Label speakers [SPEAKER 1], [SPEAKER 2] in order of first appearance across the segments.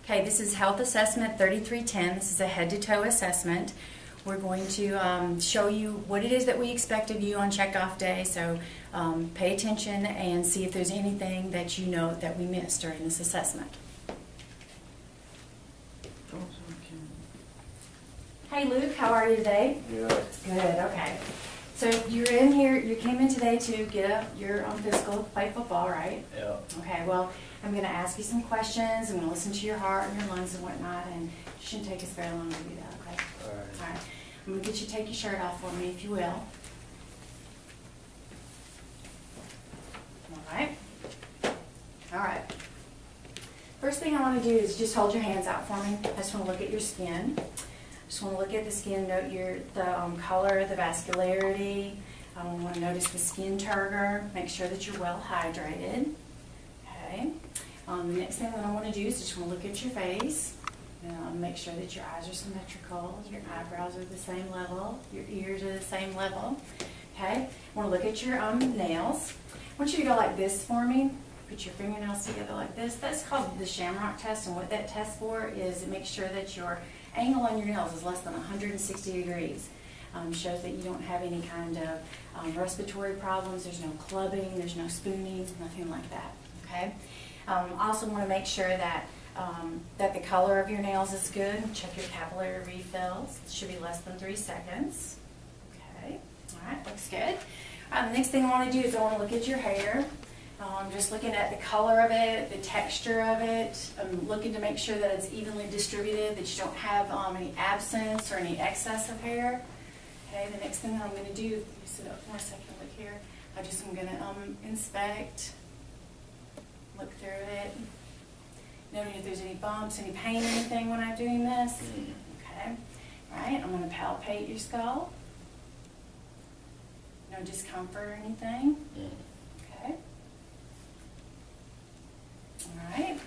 [SPEAKER 1] Okay, this is Health Assessment 3310. This is a head-to-toe assessment. We're going to show you what it is that we expect of you on check-off day, so pay attention and see if there's anything that you know that we missed during this assessment. Hey Luke, how are you today?
[SPEAKER 2] Good.
[SPEAKER 1] Good, okay. So you're in here, you came in today to get your physical, play football, right?
[SPEAKER 2] Yeah.
[SPEAKER 1] Okay, well, I'm going to ask you some questions. I'm going to listen to your heart and your lungs and whatnot, and it shouldn't take us very long to do that, okay?
[SPEAKER 2] All right.
[SPEAKER 1] All right. I'm going to get you to take your shirt off for me, if you will. All right. All right. First thing I want to do is just hold your hands out for me. I just want to look at your skin. Just want to look at the skin, note the color, the vascularity. I want to notice the skin turgor. Make sure that you're well hydrated. Okay. The next thing that I want to do is just want to look at your face. Make sure that your eyes are symmetrical, your eyebrows are the same level, your ears are the same level. Okay. I want to look at your nails. I want you to go like this for me. Put your fingernails together like this. That's called the Shamrock test, and what that tests for is it makes sure that your angle on your nails is less than 160 degrees. Shows that you don't have any kind of respiratory problems. There's no clubbing, there's no spooning, nothing like that. Okay. Also want to make sure that that the color of your nails is good. Check your capillary refills. It should be less than 3 seconds. Okay. All right. Looks good. All right, the next thing I want to do is I want to look at your hair. Just looking at the color of it, the texture of it. I'm looking to make sure that it's evenly distributed, that you don't have any absence or any excess of hair. Okay, the next thing that I'm going to do, let me sit up for a second, look here. I'm going to inspect, look through it, noting if there's any bumps, any pain, anything when I'm doing this. Okay, all right, I'm going to palpate your skull. No discomfort or anything. Okay. All right.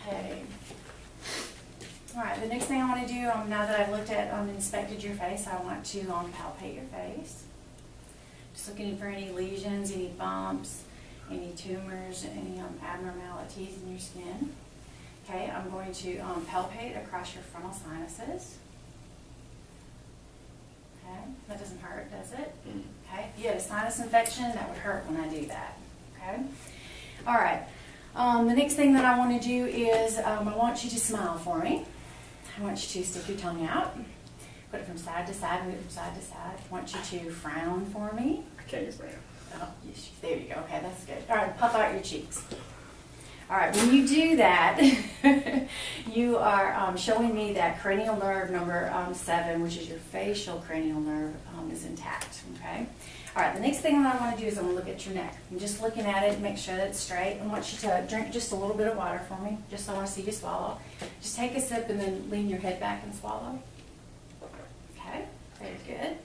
[SPEAKER 1] Okay. All right. The next thing I want to do, now that I've looked at, inspected your face, I want to palpate your face. Just looking for any lesions, any bumps, any tumors, any abnormalities in your skin. Okay. I'm going to palpate across your frontal sinuses. Okay. That doesn't hurt, does it? Okay. If you had a sinus infection, that would hurt when I do that. Okay. All right. The next thing that I want to do is I want you to smile for me. I want you to stick your tongue out. Put it from side to side, move it from side to side. I want you to frown for me.
[SPEAKER 2] I can't frown.
[SPEAKER 1] Oh, there you go. Okay, that's good. All right, puff out your cheeks. All right, when you do that, you are showing me that cranial nerve number 7, which is your facial cranial nerve, is intact. Okay. All right, the next thing that I want to do is I'm going to look at your neck. I'm just looking at it, make sure that it's straight. I want you to drink just a little bit of water for me. Just I want to see you swallow. Just take a sip and then lean your head back and swallow. Okay, very good.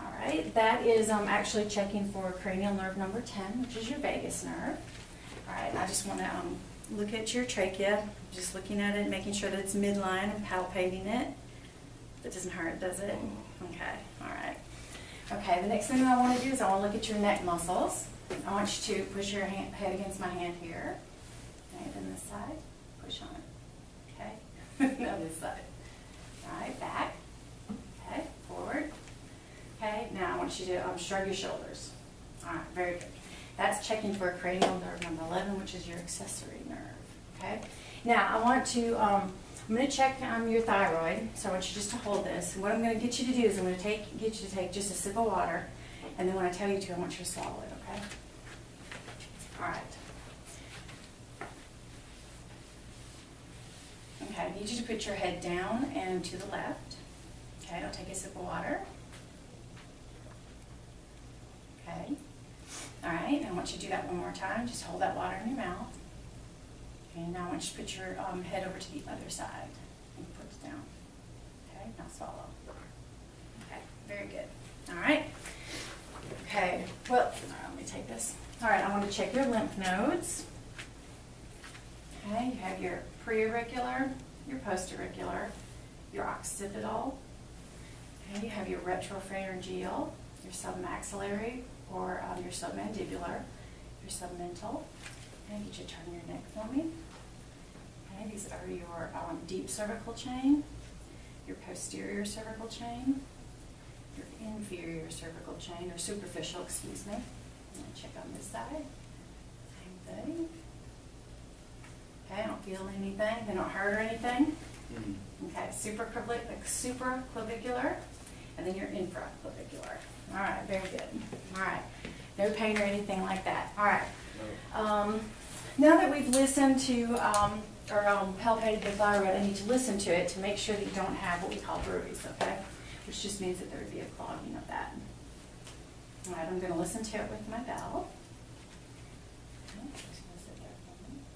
[SPEAKER 1] All right, that is actually checking for cranial nerve number 10, which is your vagus nerve. All right, I just want to look at your trachea. Just looking at it, making sure that it's midline and palpating it. That doesn't hurt, does it? Okay, all right. Okay, the next thing that I want to do is I want to look at your neck muscles. I want you to push your head against my hand here. Okay, then this side, push on it. Okay, now this side. All right, back. Okay, forward. Okay, now I want you to shrug your shoulders. All right, very good. That's checking for cranial nerve number 11, which is your accessory nerve. Okay, now I want to I'm going to check your thyroid, so I want you just to hold this. And what I'm going to get you to do is I'm going to get you to take just a sip of water, and then when I tell you to, I want you to swallow it, okay? All right. Okay, I need you to put your head down and to the left. Okay, I'll take a sip of water. Okay. All right, I want you to do that one more time. Just hold that water in your mouth. Okay, now I want you to put your head over to the other side and put it down. Okay, now swallow. Okay, very good. All right. Okay, well, all right, let me take this. All right, I want to check your lymph nodes. Okay, you have your preauricular, your postauricular, your occipital. Okay, you have your retropharyngeal, your submaxillary, or your submandibular, your submental. And get you to turn your neck for me. these are your deep cervical chain, your posterior cervical chain, your inferior cervical chain, or superficial, excuse me. I'm going to check on this side. Same thing. Okay, I don't feel anything. They don't hurt or anything. Okay, supraclavicular, and then your infraclavicular. All right, very good. All right, no pain or anything like that. All right. Now that we've listened to palpated the thyroid, I need to listen to it to make sure that you don't have what we call bruise, okay? Which just means that there would be a clogging of that. All right, I'm going to listen to it with my bell. Okay, just gonna sit there for a minute.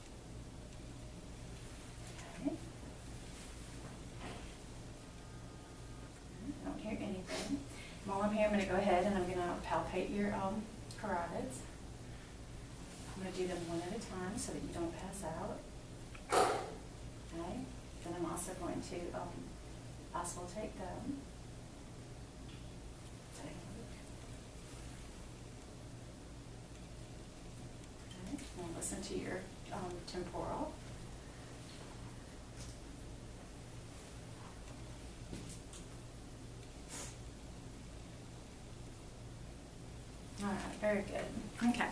[SPEAKER 1] Okay. I don't hear anything. While I'm here, I'm going to go ahead and I'm going to palpate your carotids. I'm going to do them one at a time so that you don't pass out. Okay. Then I'm also going to auscultate them. Take a look. Okay. And listen to your temporal. All right, very good. Okay.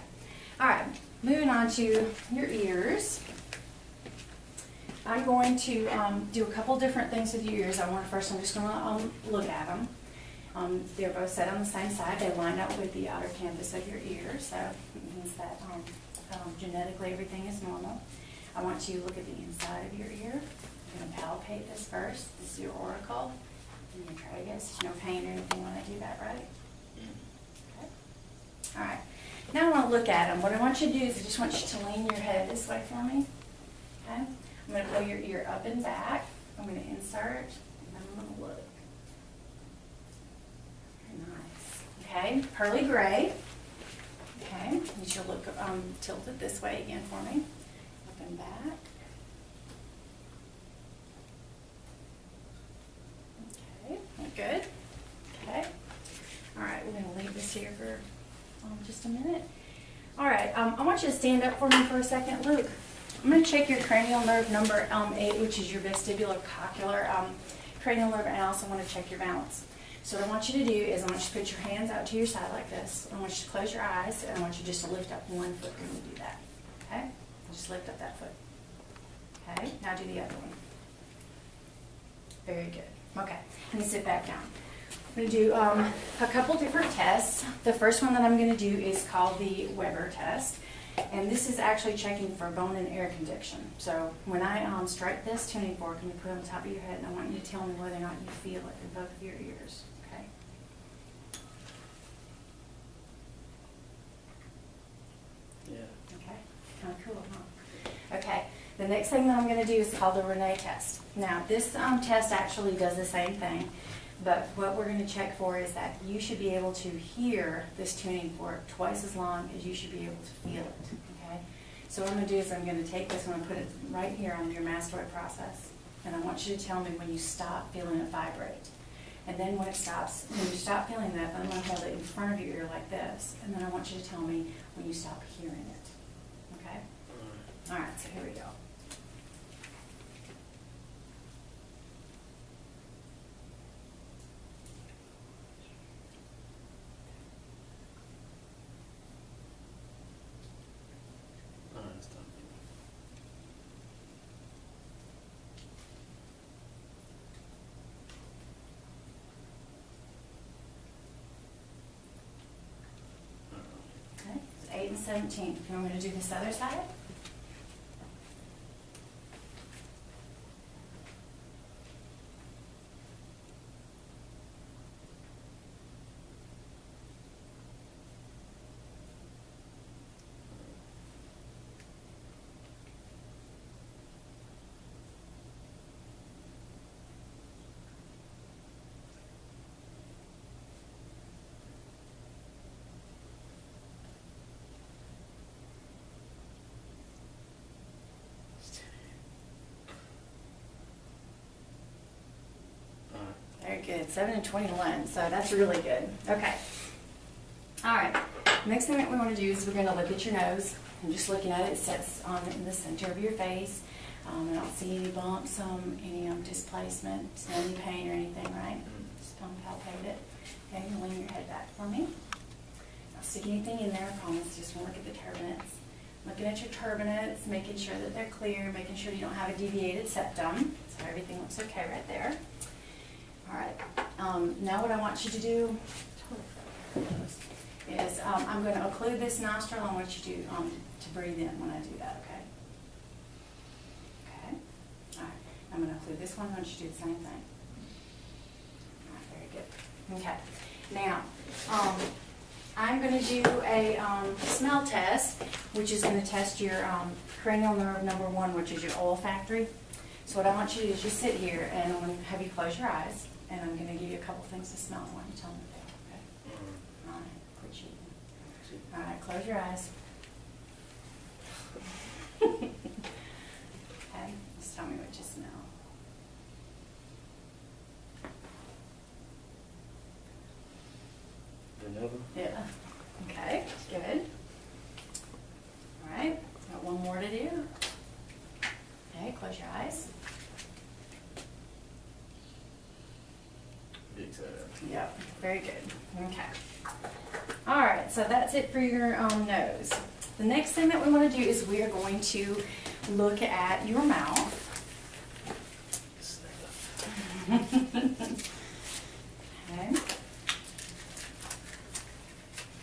[SPEAKER 1] All right, moving on to your ears. I'm going to do a couple different things with your ears. I'm just going to look at them. They're both set on the same side. They line up with the outer canvas of your ear, so it means that genetically everything is normal. I want you to look at the inside of your ear. I'm going to palpate this first. This is your auricle and your tragus. There's no pain or anything when I do that, right? Okay. All right. Now I want to look at them. What I want you to do is I just want you to lean your head this way for me. Okay? I'm going to pull your ear up and back. I'm going to insert, and then I'm going to look. Very nice. Okay, pearly gray. Okay, you should look tilted this way again for me. Up and back. Okay, good. Okay. All right, we're going to leave this here for just a minute. All right, I want you to stand up for me for a second. Luke, I'm going to check your cranial nerve number 8, which is your vestibular-coccylar cranial nerve, and I also want to check your balance. So what I want you to do is I want you to put your hands out to your side like this. I want you to close your eyes, and I want you just to lift up one foot when you do that. Okay? Just lift up that foot. Okay? Now do the other one. Very good. Okay. And sit back down. I'm going to do a couple different tests. The first one that I'm going to do is called the Weber test. And this is actually checking for bone and air conduction. So when I strike this tuning fork, I'm going to put it on top of your head, and I want you to tell me whether or not you feel it in both of your ears. Okay?
[SPEAKER 2] Yeah.
[SPEAKER 1] Okay. Kind of cool, huh? Okay. The next thing that I'm going to do is called the Renee test. Now, this test actually does the same thing. But what we're going to check for is that you should be able to hear this tuning fork twice as long as you should be able to feel it. Okay? So what I'm going to do is I'm going to take this one and put it right here on your mastoid process. And I want you to tell me when you stop feeling it vibrate. And then when it stops, when you stop feeling that, I'm going to hold it in front of your ear like this. And then I want you to tell me when you stop hearing it. Okay? All right, so here we go. Okay, it's 8 and 17. And I'm going to do this other side. Very good, 7 and 21, so that's really good. Okay. All right, next thing that we want to do is we're going to look at your nose. I'm just looking at it, it sits in the center of your face. I don't see any bumps, any displacement, any pain or anything, right? Just palpate it. Okay, you lean your head back for me. Don't stick anything in there, I promise. Just want to look at the turbinates. Looking at your turbinates, making sure that they're clear, making sure you don't have a deviated septum. So everything looks okay right there. All right, now what I want you to do is I'm going to occlude this nostril. I want you to breathe in when I do that, okay? Okay. All right, I'm going to occlude this one. I want you to do the same thing. All right, very good. Okay. Now, I'm going to do a smell test, which is going to test your cranial nerve number 1, which is your olfactory. So what I want you to do is just sit here, and I'm going to have you close your eyes, and I'm going to give you a couple things to smell. I want you to tell me what they are, okay? All right, quit cheating. All right, close your eyes. Okay, just tell me what you smell.
[SPEAKER 2] Vanilla.
[SPEAKER 1] Yeah. Okay, good. All right, got one more to do. Okay, close your eyes.
[SPEAKER 2] Big side.
[SPEAKER 1] Yep, very good. Okay. All right, so that's it for your nose. The next thing that we want to do is we are going to look at your mouth. Okay.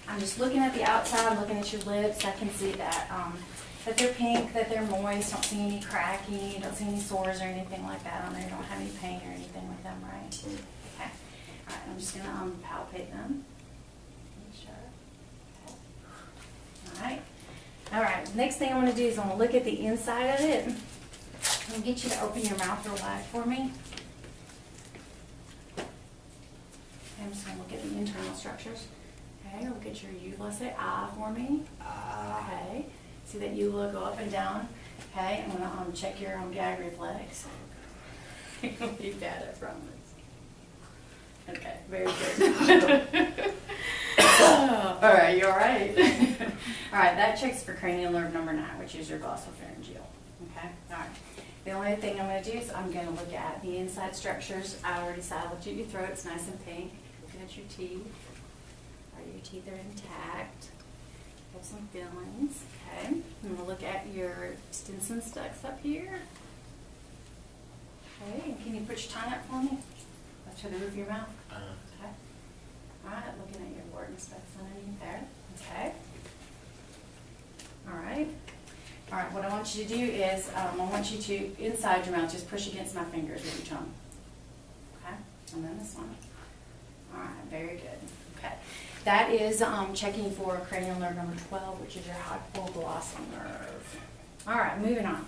[SPEAKER 1] I'm just looking at the outside, looking at your lips. I can see that that they're pink, that they're moist. Don't see any cracking. Don't see any sores or anything like that on there. You don't have any pain or anything with them, right? Okay. All right. I'm just gonna palpate them. Make sure. Okay. All right. All right. Next thing I'm gonna do is I'm gonna look at the inside of it. I'm gonna get you to open your mouth real wide for me. I'm just gonna look at the internal structures. Okay, look at your uvula. Say ah for me. Okay. See that uvula go up and down. Okay, I'm gonna check your gag reflex. You got it from this. Okay, very good. All right, you all right? All right, that checks for cranial nerve number 9, which is your glossopharyngeal. Okay, all right. The only thing I'm going to do is I'm going to look at the inside structures. I already saw I looked at your throat. It's nice and pink. Looking at your teeth. Your teeth are intact. Have some fillings. Okay. And we'll look at your Stinson ducts up here. Okay. And can you put your tongue up for me? Up to the roof of your mouth. Okay. All right. Looking at your Wharton ducts underneath there. Okay. All right. All right. What I want you to do is I want you to inside your mouth just push against my fingers with your tongue. Okay. And then this one. All right. Very good. Okay. That is checking for cranial nerve number 12, which is your hypoglossal nerve. All right, moving on.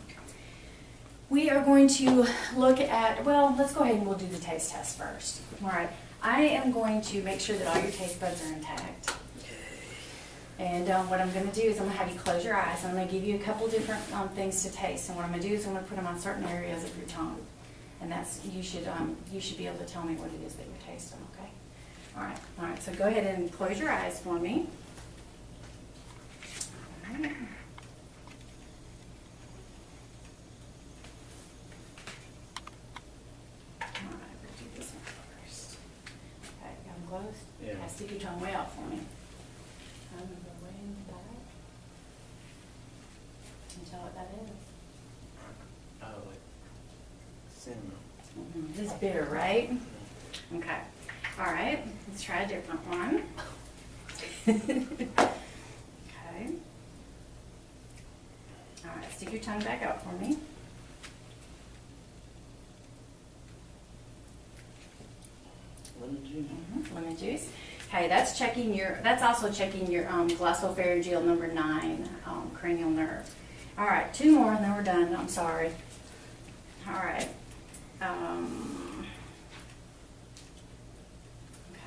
[SPEAKER 1] We are going to look at, well, let's go ahead and we'll do the taste test first. All right, I am going to make sure that all your taste buds are intact. And what I'm going to do is I'm going to have you close your eyes. I'm going to give you a couple different things to taste. And what I'm going to do is I'm going to put them on certain areas of your tongue. And that's, you should be able to tell me what it is that you're tasting, okay? All right, so go ahead and close your eyes for me. All right. Let's do this one first. Okay, got them closed?
[SPEAKER 2] Yeah.
[SPEAKER 1] Okay, stick your tongue way out for me. I'm going to go way in the back. Can you tell what that is?
[SPEAKER 2] Oh, like cinnamon.
[SPEAKER 1] This is bitter, right? Okay. All right, let's try a different one. Okay. All right, stick your tongue back out for me.
[SPEAKER 2] Lemon juice.
[SPEAKER 1] Lemon juice. Okay, that's also checking your glossopharyngeal number 9 cranial nerve. All right, 2 more and then we're done. I'm sorry. All right.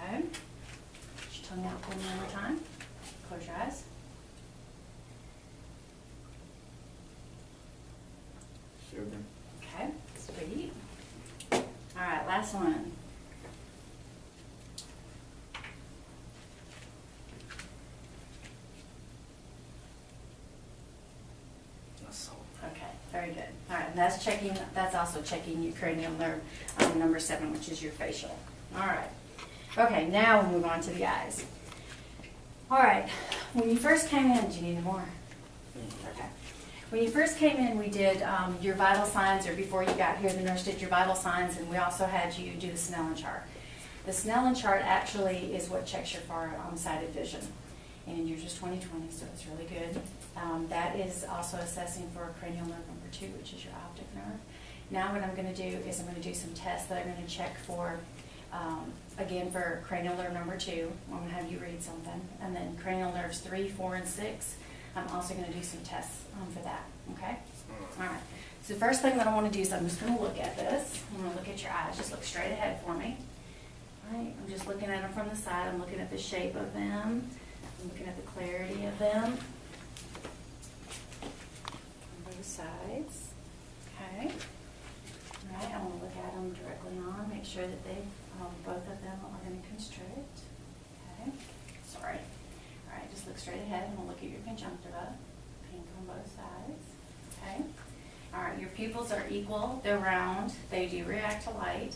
[SPEAKER 1] Okay. Put your tongue out for me one more time. Close your eyes.
[SPEAKER 2] Sugar.
[SPEAKER 1] Okay, sweet. All right, last one.
[SPEAKER 2] That's salt.
[SPEAKER 1] Okay, very good. All right, and that's also checking your cranial nerve number 7, which is your facial. All right. Okay, now we'll move on to the eyes. All right, when you first came in, do you need any more? Okay. When you first came in, we did your vital signs, or before you got here, the nurse did your vital signs, and we also had you do the Snellen chart. The Snellen chart actually is what checks your far-sighted vision. And yours is 20/20, so it's really good. That is also assessing for cranial nerve number 2, which is your optic nerve. Now what I'm going to do is I'm going to do some tests that I'm going to check for, again, for cranial nerve number 2. I'm going to have you read something. And then cranial nerves 3, 4, and 6. I'm also going to do some tests for that, okay? All right. So the first thing that I want to do is I'm just going to look at this. I'm going to look at your eyes. Just look straight ahead for me. All right. I'm just looking at them from the side. I'm looking at the shape of them. I'm looking at the clarity of them. On both sides. Okay. All right. I want to look at them directly on. Make sure that they, both of them are going to constrict. Okay. Sorry. All right, just look straight ahead and we'll look at your conjunctiva. Pink on both sides. Okay. All right, your pupils are equal. They're round. They do react to light.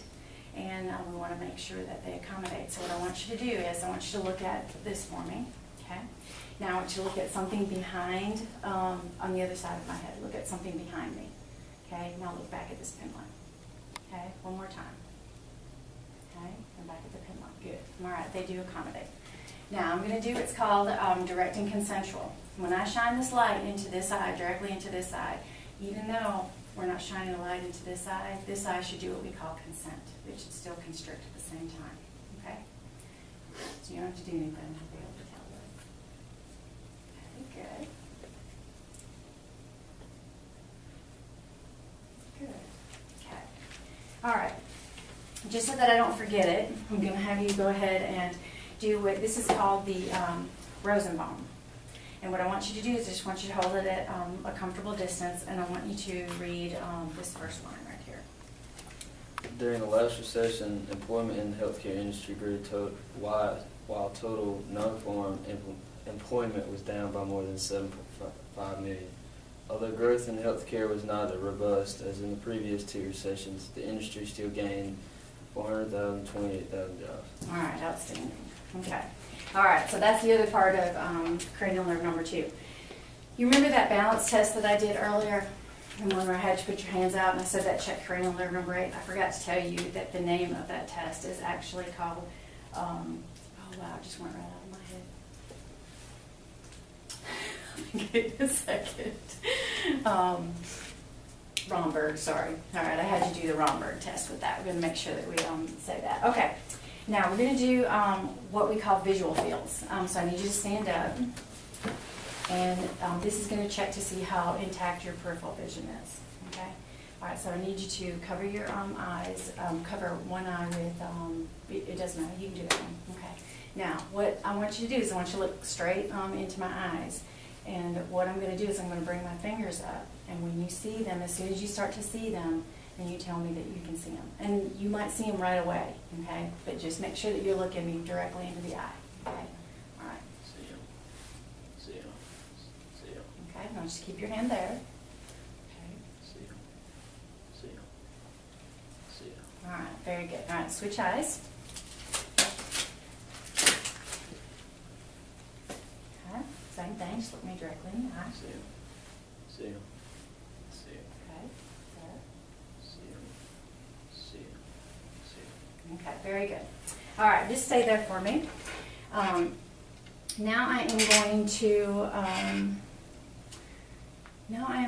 [SPEAKER 1] And we want to make sure that they accommodate. So what I want you to do is I want you to look at this for me. Okay. Now I want you to look at something behind, on the other side of my head. Look at something behind me. Okay. Now look back at this pin line. Okay. One more time. Okay. And back at the pin line. Good. All right. They do accommodate. Now I'm going to do what's called direct and consensual. When I shine this light into this eye, directly into this eye, even though we're not shining a light into this eye should do what we call consent. It should still constrict at the same time. Okay? So you don't have to do anything to be able to tell this. Okay, good. Good. Okay. All right. Just so that I don't forget it, I'm going to have you go ahead and do what this is called the Rosenbaum. And what I want you to do is I just want you to hold it at a comfortable distance, and I want you to read this first line right here.
[SPEAKER 2] During the last recession, employment in the healthcare industry grew while total non-farm employment was down by more than 7.5 million. Although growth in healthcare was not as robust as in the previous 2 recessions, the industry still gained 400,000, 28,000 jobs. All
[SPEAKER 1] right, outstanding. Okay. All right, so that's the other part of cranial nerve number 2. You remember that balance test that I did earlier? And when I had you put your hands out and I said that check cranial nerve number 8, I forgot to tell you that the name of that test is actually called, oh wow, it just went right out of my head. Give me a second. Romberg, sorry. All right, I had you do the Romberg test with that. We're going to make sure that we say that. Okay. Now we're going to do what we call visual fields. So I need you to stand up, and this is going to check to see how intact your peripheral vision is. Okay. All right. So I need you to cover your eyes. Cover one eye with. It doesn't matter. You can do that one. Okay. Now what I want you to do is I want you to look straight into my eyes, and what I'm going to do is I'm going to bring my fingers up, and when you see them, as soon as you start to see them, and you tell me that you can see them. And you might see them right away, okay? But just make sure that you're looking me directly into the eye, okay? All right.
[SPEAKER 2] See them. See them. See them.
[SPEAKER 1] Okay, now just keep your hand there. Okay.
[SPEAKER 2] See them. See them. See them.
[SPEAKER 1] All right, very good. All right, switch eyes. Okay, same thing, just look me directly in the eye.
[SPEAKER 2] See them. See them. See them.
[SPEAKER 1] Okay, there. Okay, very good. All right, just stay there for me. Now I am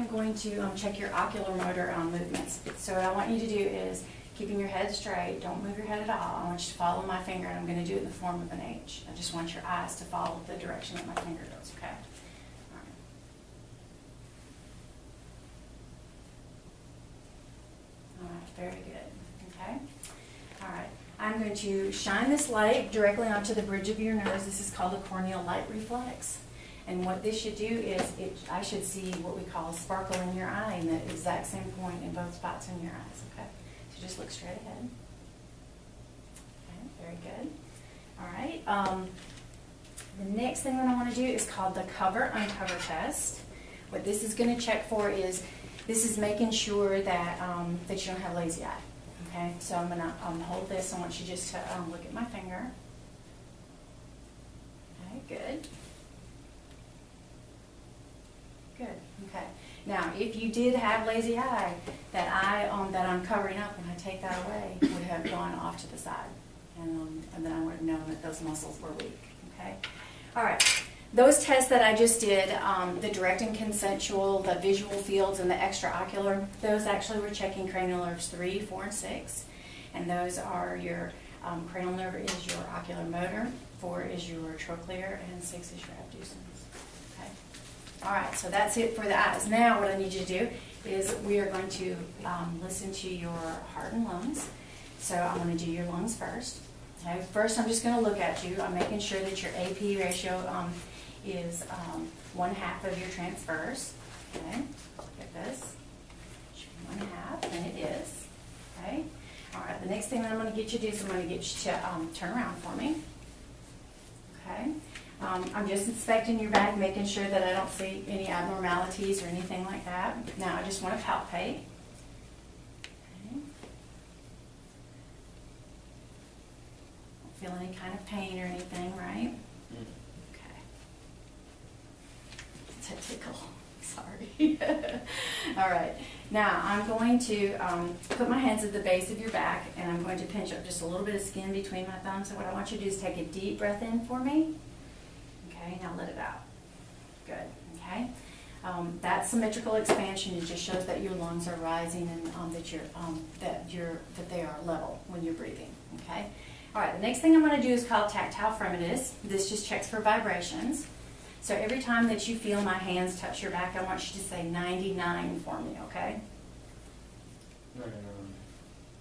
[SPEAKER 1] going to check your ocular motor movements. So what I want you to do is keeping your head straight. Don't move your head at all. I want you to follow my finger, and I'm going to do it in the form of an H. I just want your eyes to follow the direction that my finger goes. Okay. All right. All right. Very good. Okay. All right. I'm going to shine this light directly onto the bridge of your nose. This is called a corneal light reflex. And what this should do is I should see what we call a sparkle in your eye in the exact same point in both spots in your eyes. Okay? So just look straight ahead. Okay, very good. All right. The next thing that I want to do is called the cover-uncover test. What this is going to check for is This is making sure that, that you don't have lazy eye. Okay, so I'm gonna hold this. I want you just to look at my finger. Okay, good. Good, okay. Now, if you did have lazy eye, that eye that I'm covering up, when I take that away, would have gone off to the side. And then I would have known that those muscles were weak, okay? All right, those tests that I just did, the direct and consensual, the visual fields, and the extraocular, those actually were checking cranial nerves 3, 4, and 6. And those are your, cranial nerve is your ocular motor, 4 is your trochlear, and 6 is your abducens. Okay. All right, so that's it for the eyes. Now what I need you to do is we are going to listen to your heart and lungs. So I'm going to do your lungs first. Okay. First, I'm just going to look at you. I'm making sure that your AP ratio is 1/2 of your transverse. Okay, look at this. 1/2, and it is. Okay. All right. The next thing that I'm going to get you to do is I'm going to get you to turn around for me. Okay. I'm just inspecting your back, making sure that I don't see any abnormalities or anything like that. Now I just want to palpate. Feel any kind of pain or anything, right? Okay. It's a tickle. Sorry. All right. Now I'm going to put my hands at the base of your back, and I'm going to pinch up just a little bit of skin between my thumbs. So what I want you to do is take a deep breath in for me. Okay. Now let it out. Good. Okay. That symmetrical expansion, it just shows that your lungs are rising and that they are level when you're breathing. Okay. All right, the next thing I'm going to do is called tactile fremitus. This just checks for vibrations. So every time that you feel my hands touch your back, I want you to say 99 for me, okay?
[SPEAKER 2] 99,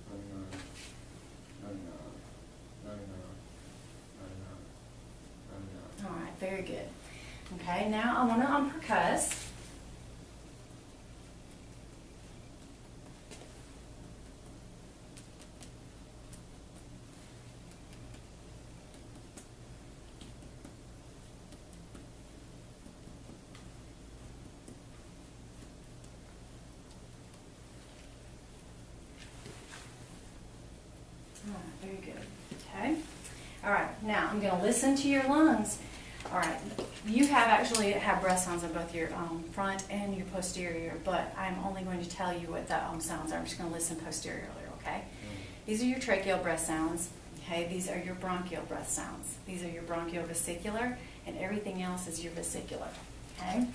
[SPEAKER 2] 99, 99, 99.
[SPEAKER 1] All right, very good. Okay, now I want to percuss. Very good. Okay. All right. Now I'm going to listen to your lungs. All right. You actually have breath sounds on both your front and your posterior, but I'm only going to tell you what the sounds are. I'm just going to listen posteriorly. Okay. These are your tracheal breath sounds. Okay. These are your bronchial breath sounds. These are your bronchiovesicular, and everything else is your vesicular. Okay.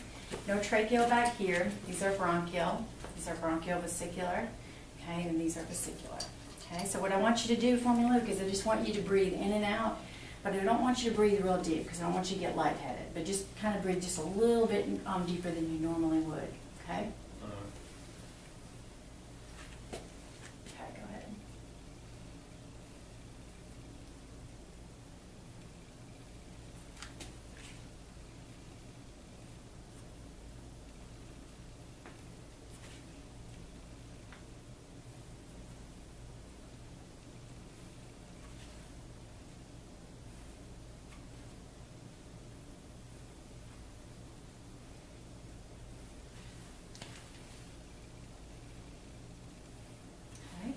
[SPEAKER 1] No tracheal back here. These are bronchial. These are bronchiovesicular. Okay. And these are vesicular. Okay, so what I want you to do for me, Luke, is I just want you to breathe in and out, but I don't want you to breathe real deep because I don't want you to get lightheaded, but just kind of breathe just a little bit deeper than you normally would, okay? Okay, go ahead.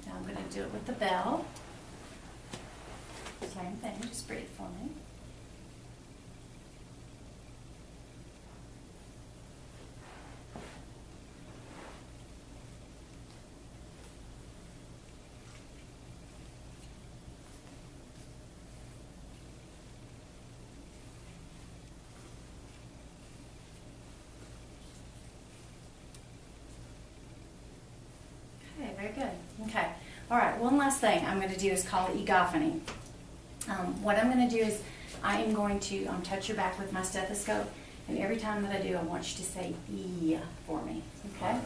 [SPEAKER 1] Now I'm going to do it with the bell. Same thing, just breathe for me. Okay, very good. Okay. All right, one last thing I'm going to do is call egophony. What I'm going to do is I am going to touch your back with my stethoscope, and every time that I do, I want you to say E for me. Okay?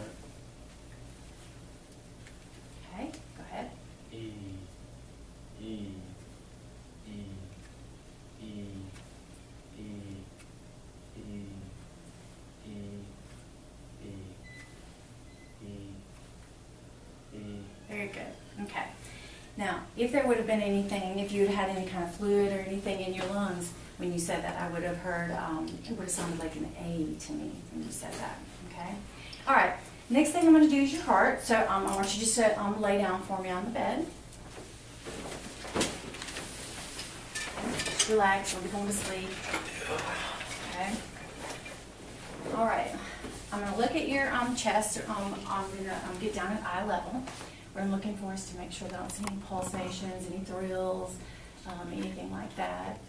[SPEAKER 1] Okay, go ahead.
[SPEAKER 2] E, E, E, E, E, E, E, E, E, E.
[SPEAKER 1] Very good. Okay. Now, if there would have been anything, if you had any kind of fluid or anything in your lungs when you said that, I would have heard, it would have sounded like an A to me when you said that. Okay? All right. Next thing I'm going to do is your heart. So I want you just to lay down for me on the bed. Just relax. We'll be going to sleep. Okay. All right. I'm going to look at your chest. I'm going to get down at eye level. What I'm looking for is to make sure that I don't see any pulsations, any thrills, anything like that.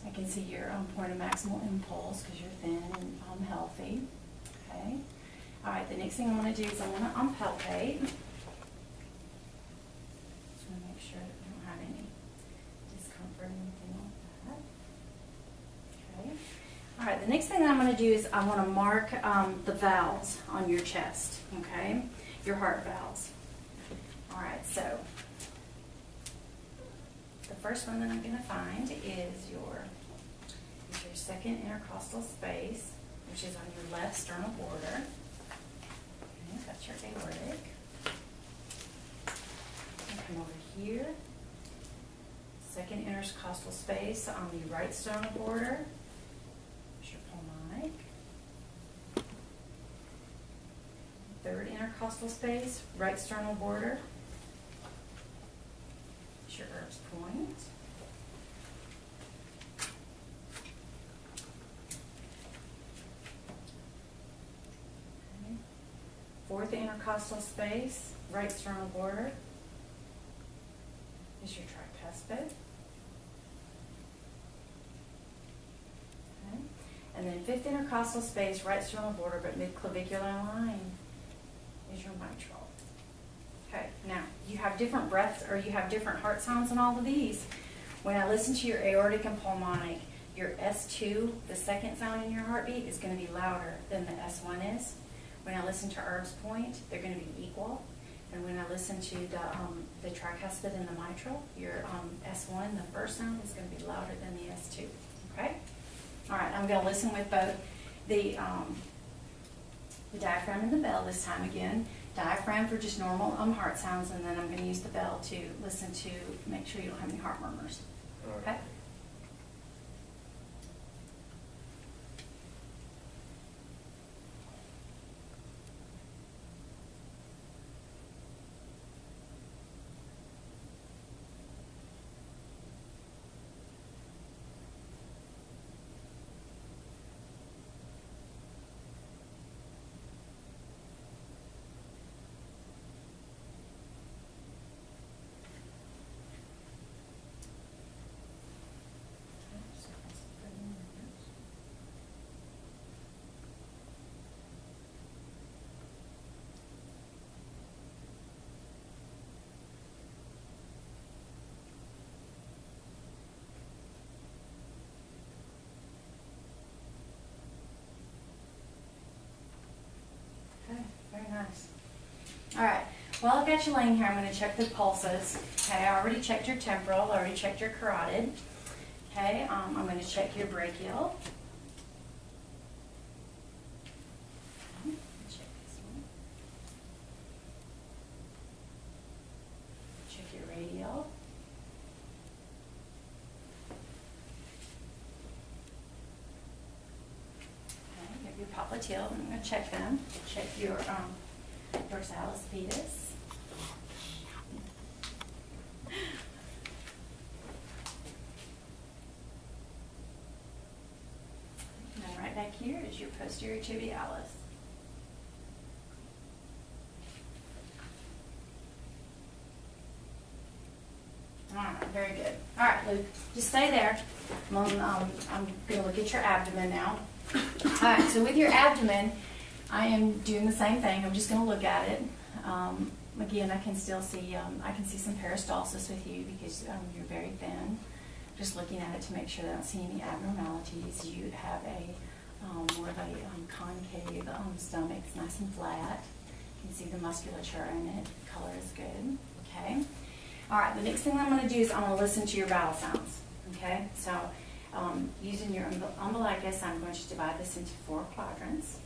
[SPEAKER 1] I can see your point of maximal impulse because you're thin and healthy. Okay. All right, the next thing I'm going to do is I'm going to palpate. Just want to make sure that we don't have any discomfort or anything like that. Okay. All right, the next thing that I'm going to do is I want to mark the valves on your chest, okay? Your heart valves. All right, so the first one that I'm going to find is your second intercostal space, which is on your left sternal border. Okay, that's your aortic. And come over here. Second intercostal space on the right sternal border. There's your pulmonic. Third intercostal space, right sternal border. There's your Erb's point. Fourth intercostal space, right sternal border, is your tricuspid. Okay. And then fifth intercostal space, right sternal border, but midclavicular line, is your mitral. Okay, now you have different breaths, or you have different heart sounds in all of these. When I listen to your aortic and pulmonic, your S2, the second sound in your heartbeat, is going to be louder than the S1 is. When I listen to Erb's point, they're going to be equal. And when I listen to the tricuspid and the mitral, your S1, the first sound, is going to be louder than the S2. Okay? All right, I'm going to listen with both the diaphragm and the bell this time again. Diaphragm for just normal heart sounds, and then I'm going to use the bell to listen to make sure you don't have any heart murmurs. Okay? Very nice. All right. While I've got you laying here, I'm going to check the pulses. Okay, I already checked your temporal. I already checked your carotid. Okay, I'm going to check your brachial. Okay, check this one. Check your radial. Okay, your popliteal. I'm going to check them. Check your dorsalis pedis. And then right back here is your posterior tibialis. All right, very good. All right, Luke, just stay there. I'm going to look at your abdomen now. All right, so with your abdomen, I am doing the same thing. I'm just going to look at it. Again, I can still see, I can see some peristalsis with you because you're very thin. Just looking at it to make sure that I don't see any abnormalities. You have a more of a concave stomach. It's nice and flat. You can see the musculature in it. Color is good. Okay. All right. The next thing I'm going to do is I'm going to listen to your vowel sounds. Okay. So using your umbilicus, I'm going to divide this into 4 quadrants.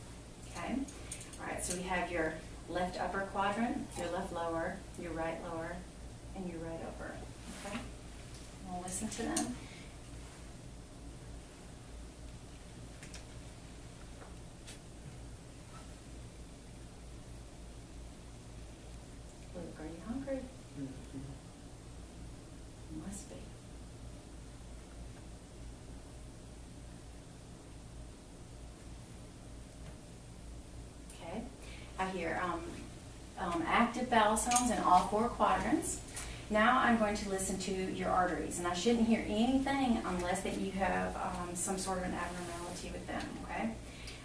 [SPEAKER 1] Okay. All right. So we have your left upper quadrant, your left lower, your right lower, and your right upper. Okay. We'll listen to them. Must be. Okay. I hear active vowel sounds in all 4 quadrants. Now I'm going to listen to your arteries, and I shouldn't hear anything unless that you have some sort of an abnormality with them, okay?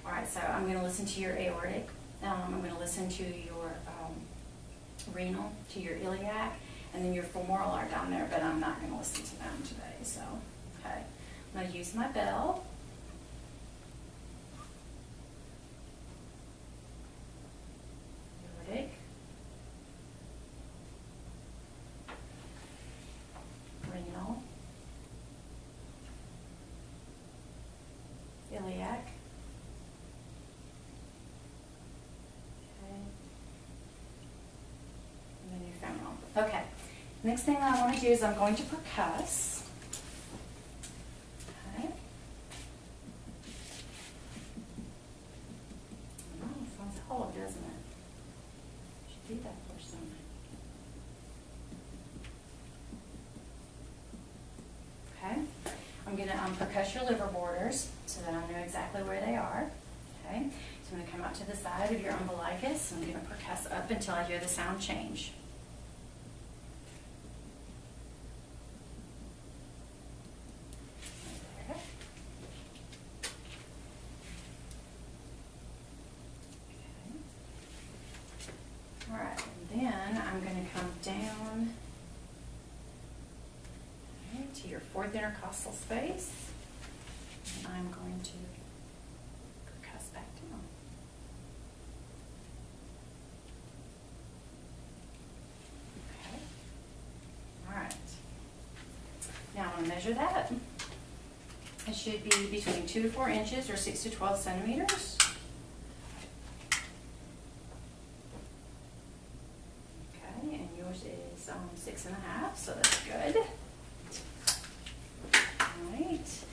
[SPEAKER 1] All right, so I'm going to listen to your aortic. I'm going to listen to your renal, to your iliac, and then your femoral are down there, but I'm not going to listen to them today, so, okay. I'm going to use my bell. Aortic. Renal. Iliac. Okay, next thing I want to do is I'm going to percuss. Okay. Oh, it sounds hollow, doesn't it? Should do that for some. Okay, I'm going to percuss your liver borders so that I know exactly where they are. Okay, so I'm going to come out to the side of your umbilicus and I'm going to percuss up until I hear the sound change. All right, and then I'm going to come down to your 4th intercostal space, and I'm going to percuss back down. Okay. All right. Now I'm going to measure that. It should be between 2 to 4 inches or 6 to 12 centimeters. Okay, and yours is 6.5, so that's good. Alright,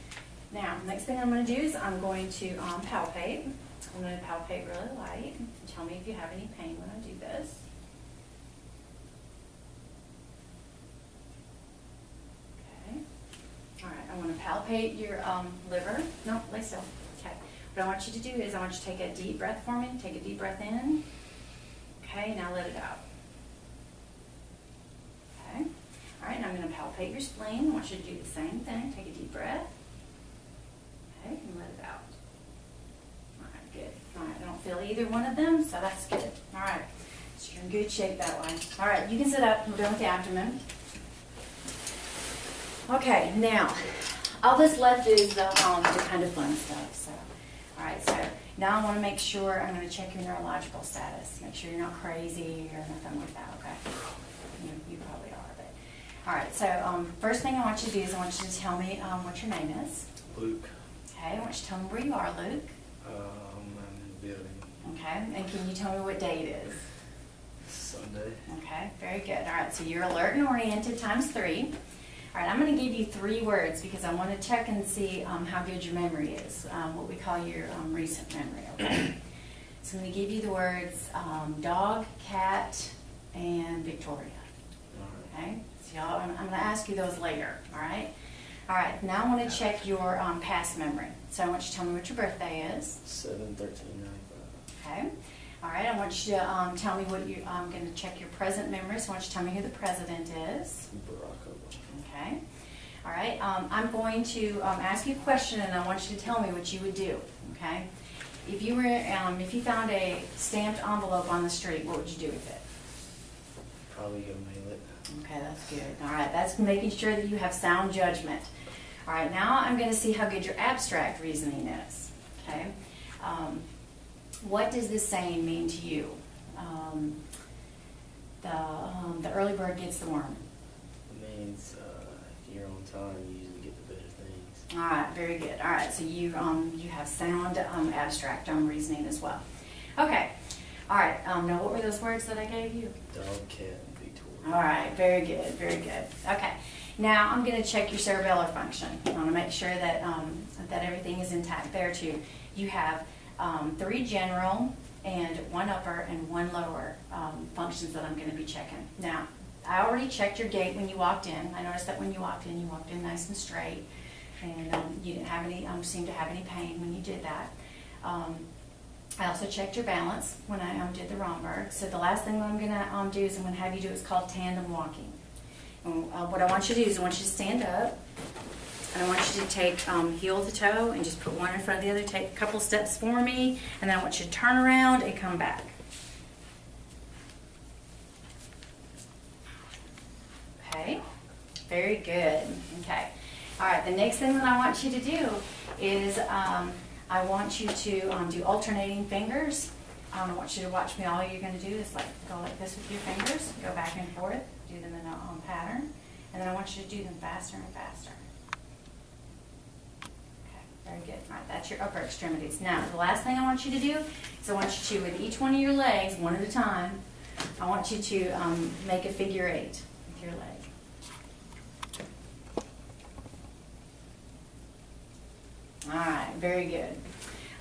[SPEAKER 1] now next thing I'm going to do is I'm going to palpate. I'm going to palpate really light. Tell me if you have any pain when I do this. Okay. Alright, I want to palpate your liver. No, lay still. Okay. What I want you to do is I want you to take a deep breath for me. Take a deep breath in. Okay, now let it out. Okay. All right, and I'm going to palpate your spleen. I want you to do the same thing. Take a deep breath. Okay, and let it out. All right, good. All right, I don't feel either one of them, so that's good. All right, so you're in good shape that way. All right, you can sit up. We're done with the abdomen. Okay, now, all that's left is the kind of fun stuff. So, all right, so now I want to make sure, I'm going to check your neurological status. Make sure you're not crazy or nothing like that, okay? You probably are, but. All right, so first thing I want you to do is I want you to tell me what your name is.
[SPEAKER 2] Luke.
[SPEAKER 1] Okay, I want you to tell me where you are, Luke.
[SPEAKER 2] I'm in the building.
[SPEAKER 1] Okay, and can you tell me what day it is?
[SPEAKER 2] Sunday.
[SPEAKER 1] Okay, very good. All right, so you're alert and oriented times 3. All right, I'm going to give you 3 words because I want to check and see how good your memory is, what we call your recent memory, okay? So I'm going to give you the words dog, cat, and Victoria.
[SPEAKER 2] All right.
[SPEAKER 1] Okay, so y'all, I'm going to ask you those later, all right? All right, now I want to check your past memory. So I want you to tell me what your birthday is.
[SPEAKER 2] 7/13/95.
[SPEAKER 1] Okay. All right, I want you to tell me what you, I'm going to check your present memory. So I want you to tell me who the president is.
[SPEAKER 2] Barack Obama.
[SPEAKER 1] Okay. All right, I'm going to ask you a question and I want you to tell me what you would do, okay? If you were, if you found a stamped envelope on the street, what would you do with it?
[SPEAKER 2] Probably go mail it.
[SPEAKER 1] Okay, that's good. All right, that's making sure that you have sound judgment. All right, now I'm going to see how good your abstract reasoning is. Okay, what does this saying mean to you? The early bird gets the worm.
[SPEAKER 2] It means if you're on time, you usually get the better things.
[SPEAKER 1] All right, very good. All right, so you have sound abstract reasoning as well. Okay. All right. Now, what were those words that I gave you?
[SPEAKER 2] Dog, cat, and Victoria.
[SPEAKER 1] All right, very good, very good. Okay, now I'm going to check your cerebellar function. I want to make sure that that everything is intact there too. You have 3 general and 1 upper and 1 lower functions that I'm going to be checking. Now, I already checked your gait when you walked in. I noticed that when you walked in nice and straight, and you didn't have any, seem to have any pain when you did that. I also checked your balance when I did the Romberg. So the last thing that I'm gonna do is I'm gonna have you do is called tandem walking. And, what I want you to do is I want you to stand up, and I want you to take heel to toe and just put one in front of the other. Take a couple steps for me, and then I want you to turn around and come back. Okay, very good. Okay, all right. The next thing that I want you to do is I want you to do alternating fingers. I want you to watch me. All you're going to do is go like this with your fingers, go back and forth, do them in a pattern, and then I want you to do them faster and faster. Okay, very good. All right, that's your upper extremities. Now, the last thing I want you to do is I want you to, with each one of your legs, one at a time, I want you to make a figure 8 with your leg. All right, very good.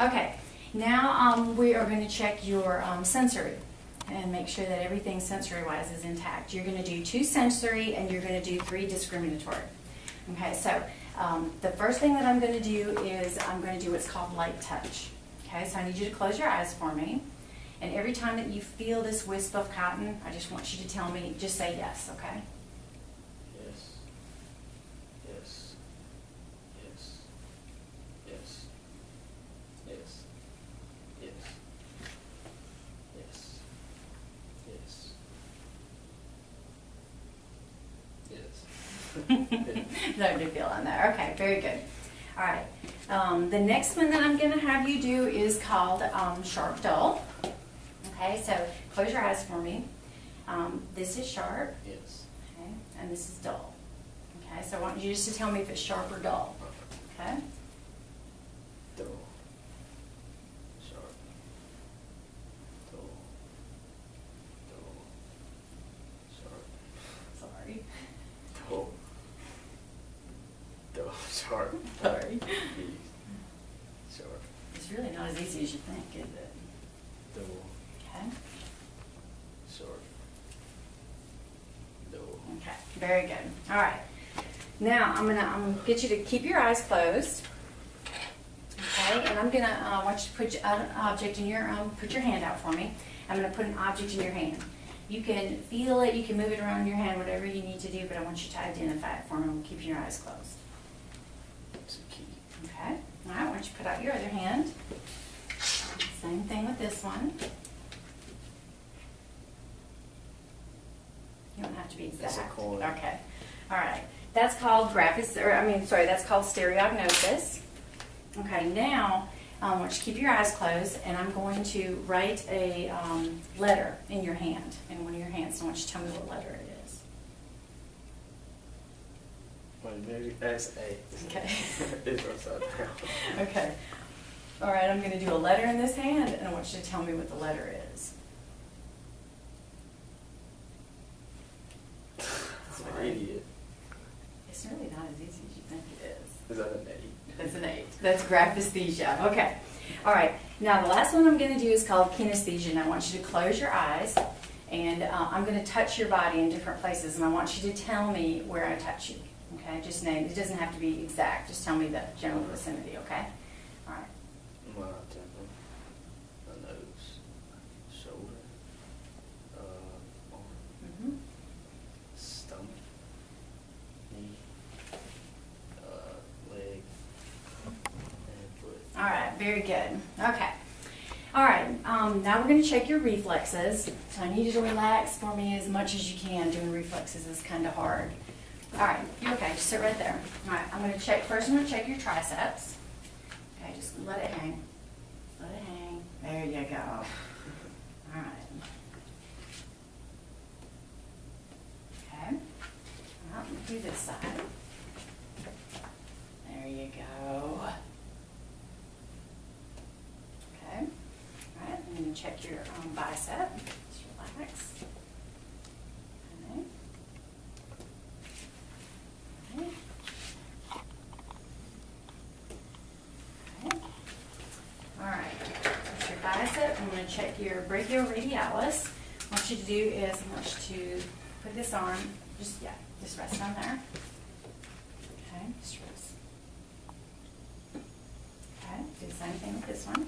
[SPEAKER 1] Okay, now we are going to check your sensory and make sure that everything sensory-wise is intact. You're going to do 2 sensory and you're going to do 3 discriminatory. Okay, so the first thing that I'm going to do is I'm going to do what's called light touch. Okay, so I need you to close your eyes for me. And every time that you feel this wisp of cotton, I just want you to tell me, just say yes, okay?
[SPEAKER 2] Yes. Yes. Yes. Yes. Yes. Yes. Yes. Yes. Yes.
[SPEAKER 1] No big deal on there. Okay, very good. All right. The next one that I'm going to have you do is called sharp dull. Okay, so close your eyes for me. This is sharp.
[SPEAKER 2] Yes.
[SPEAKER 1] Okay, and this is dull. Okay, so I want you just to tell me if it's sharp or dull. Okay.
[SPEAKER 2] Dull. Sharp. Dull. Dull. Sharp.
[SPEAKER 1] Sorry.
[SPEAKER 2] Dull. Dull. Sharp.
[SPEAKER 1] Sorry.
[SPEAKER 2] Sharp.
[SPEAKER 1] It's really not as easy as you think, is it?
[SPEAKER 2] Dull.
[SPEAKER 1] Okay.
[SPEAKER 2] Sharp. Dull.
[SPEAKER 1] Okay. Very good. All right. Now I'm gonna get you to keep your eyes closed. Okay. And I'm gonna want you to put an object in your put your hand out for me. I'm gonna put an object in your hand. You can feel it. You can move it around in your hand, whatever you need to do. But I want you to identify it for me. I'm keeping your eyes closed.
[SPEAKER 2] It's a key.
[SPEAKER 1] Okay. All right. Why don't you put out your other hand? Same thing with this one. You don't have to be exact.
[SPEAKER 2] That's a coin.
[SPEAKER 1] Okay. All right. That's called that's called stereognosis. Okay. Now, I want you to keep your eyes closed, and I'm going to write a letter in your hand, in one of your hands. I want you to tell me what letter it is.
[SPEAKER 2] Wait, maybe that's A.
[SPEAKER 1] Okay.
[SPEAKER 2] It's upside down.
[SPEAKER 1] Okay. All right. I'm going to do a letter in this hand, and I want you to tell me what the letter is.
[SPEAKER 2] I'm an idiot.
[SPEAKER 1] It's really not as easy as you think it is.
[SPEAKER 2] Is that an A?
[SPEAKER 1] That's an 8. That's graphesthesia. Okay. All right. Now the last one I'm going to do is called kinesthesia. And I want you to close your eyes, and I'm going to touch your body in different places, and I want you to tell me where I touch you. Okay. Just name. It doesn't have to be exact. Just tell me the general vicinity. Okay. All right.
[SPEAKER 2] My temple, my nose, shoulder, arm,
[SPEAKER 1] Mm-hmm.
[SPEAKER 2] stomach, knee, leg, and foot.
[SPEAKER 1] All right. Very good. Okay. All right. Now we're going to check your reflexes. So I need you to relax for me as much as you can. Doing reflexes is kind of hard. All right. You're okay. Just sit right there. All right. I'm going to check. First, I'm going to check your triceps. Okay. Just let it hang. Let it hang. There you go. All right. Okay. Well, do this side. There you go. Okay. All right. I'm going to check your bicep. Just relax. Okay. Okay. Okay. All right. That's your bicep. I'm going to check your brachioradialis. What I want you to do is I want you to put this arm, just rest on there. Okay, just rest. Okay, do the same thing with this one.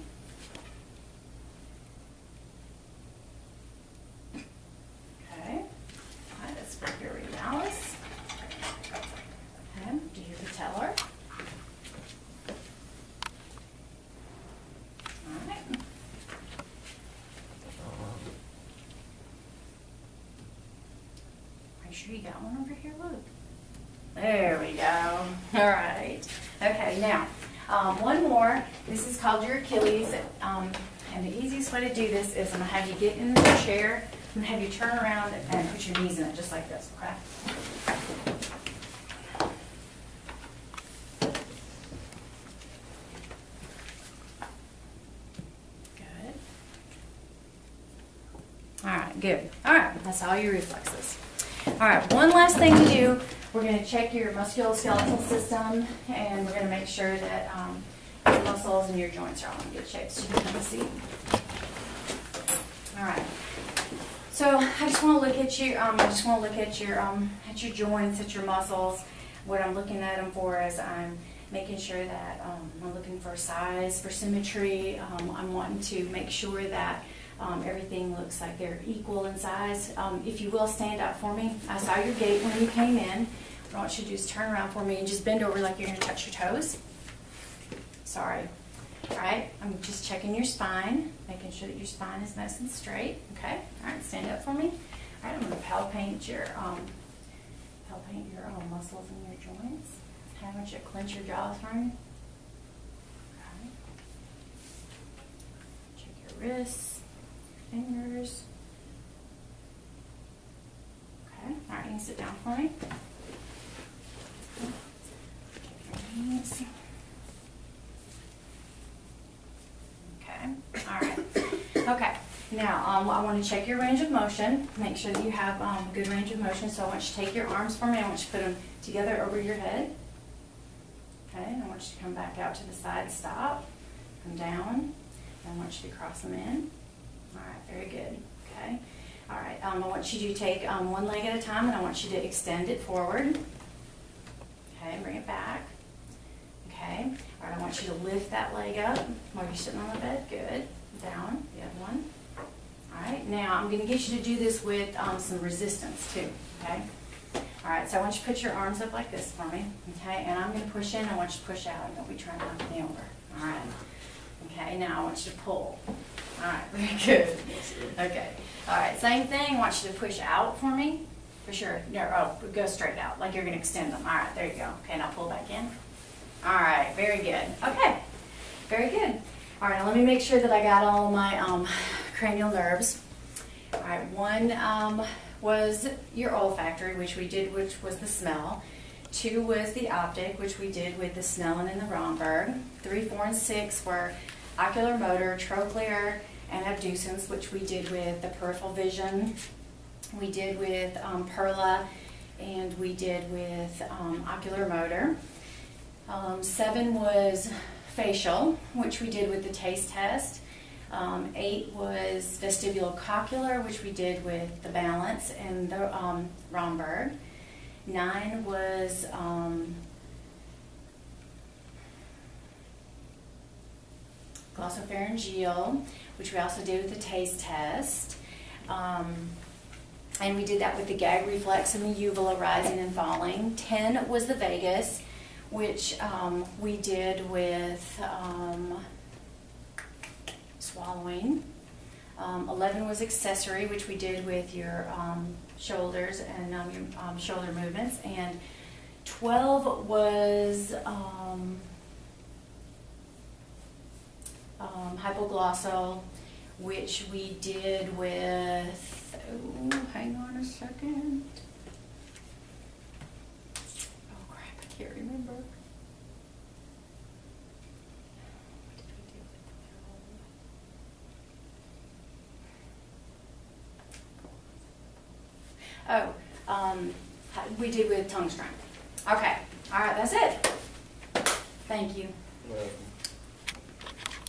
[SPEAKER 1] Okay, all right, let's work your realis. Okay, do your patellar. All right. Are you sure you got one over here? Look. There we go. All right. Okay, now, one more. This is called your Achilles. And the easiest way to do this is I'm going to have you get in the chair. I'm going to have you turn around and put your knees in it just like this, okay? Good. All right, good. All right, that's all your reflexes. All right, one last thing to do. We're going to check your musculoskeletal system, and we're going to make sure that your muscles and your joints are all in good shape. So you can have a seat. All right. So I just want to look at you. I just want to look at your joints, at your muscles. What I'm looking at them for is I'm making sure that I'm looking for size, for symmetry. I'm wanting to make sure that everything looks like they're equal in size. If you will, stand up for me. I saw your gait when you came in. What I want you to do is turn around for me and just bend over like you're going to touch your toes. Sorry. All right, I'm just checking your spine, making sure that your spine is nice and straight. Okay. All right, stand up for me. All right, I'm going to palpate your muscles in your joints. Okay, I want you to clench your jaws for me. Okay. Check your wrists, fingers. Okay. All right, you can sit down for me. Check your knees. All right. Okay. Now, I want to check your range of motion. Make sure that you have good range of motion. So I want you to take your arms for me. I want you to put them together over your head. Okay. And I want you to come back out to the side. Stop. Come down. And I want you to cross them in. All right. Very good. Okay. All right. I want you to take one leg at a time, and I want you to extend it forward. Okay. Bring it back. Okay. All right, I want you to lift that leg up while you're sitting on the bed. Good. Down. The other one. All right. Now, I'm going to get you to do this with some resistance, too. Okay? All right, so I want you to put your arms up like this for me. Okay? And I'm going to push in. I want you to push out. Don't be trying to knock me over. All right. Okay, now I want you to pull. All right, very good. Okay. All right, same thing. I want you to push out for me. For sure. No, go straight out, like you're going to extend them. All right, there you go. Okay, now pull back in. All right, very good. Okay, very good. All right, now let me make sure that I got all my cranial nerves. All right, one was your olfactory, which we did, which was the smell. 2 was the optic, which we did with the Snellen and the Romberg. 3, 4, and 6 were ocular motor, trochlear, and abducens, which we did with the peripheral vision. We did with Perla, and we did with ocular motor. 7 was facial, which we did with the taste test. 8 was vestibulocochlear, which we did with the balance and the Romberg. 9 was glossopharyngeal, which we also did with the taste test. And we did that with the gag reflex and the uvula rising and falling. 10 was the vagus, which we did with swallowing. 11 was accessory, which we did with your shoulders and your shoulder movements. And 12 was hypoglossal, which we did with, hang on a second. Oh crap, I can't remember. We did with tongue strength. Okay, all right, that's it. Thank you.
[SPEAKER 2] Welcome.